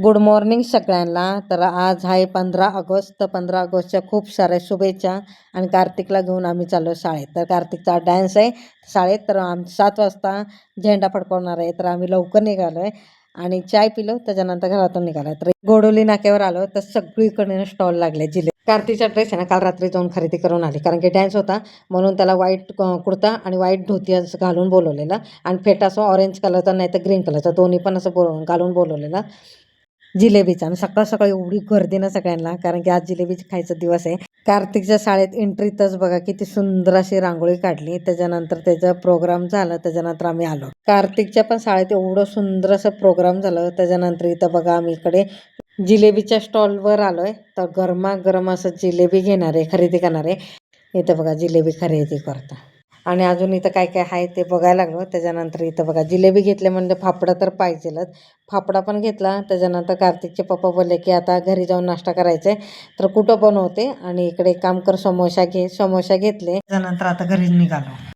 Good morning सगळ्यांना. तर आज आहे 15 ऑगस्ट. तर 15 ऑगस्टच्या खूप साऱ्या शुभेच्छा. आणि कार्तिकला घेऊन आम्ही चाललो शाळेत. तर कार्तिकचा डान्स आहे शाळेत. तर 7 वाजता झेंडा फडकवणार आहे. तर आम्ही लवकर निघालो आहे आणि चाय पिलो, त्याच्यानंतर घरातून निघालो. तर गोडोली नाक्यावर आलो तर सगळीकडे स्टॉल लागले जिले. कार्तिकचा ड्रेस आहे ना, काल रात्री जाऊन खरेदी करून आली, कारण की डॅन्स होता म्हणून त्याला व्हाईट कुर्ता आणि व्हाईट धोती असं घालून बोलवलेला, आणि फेटा असं ऑरेंज कलरचा नाही तर ग्रीन कलरचा, दोन्ही पण असं घालून बोलवलेला जिलेबीचा. आणि सकाळ सकाळी एवढी गर्दी ना सगळ्यांना, कारण की आज जिलेबी खायचा दिवस आहे. कार्तिकच्या शाळेत एंट्रीतच बघा किती सुंदर अशी रांगोळी काढली. त्याच्यानंतर त्याचा प्रोग्राम झाला, त्याच्यानंतर आम्ही आलो. कार्तिकच्या पण शाळेत एवढं सुंदर असं प्रोग्राम झालं. त्याच्यानंतर इथं बघा आम्ही इकडे जिलेबीच्या स्टॉलवर आलोय. तर गरमागरम असं जिलेबी घेणारे, खरेदी करणारे इथं बघा जिलेबी खरेदी करता. आणि अजून इथं काय काय आहे ते बघायला लागलो. त्याच्यानंतर इथं बघा जिलेबी घेतले म्हणजे फाफडा तर पाहिजेलच. फाफडा पण घेतला. त्याच्यानंतर कार्तिकचे पप्पा बोलले की आता घरी जाऊन नाश्ता करायचा आहे, तर कुठं बनवते, आणि इकडे काम कर समोसा घे. समोसा घेतले. त्याच्यानंतर आता घरी निघालो.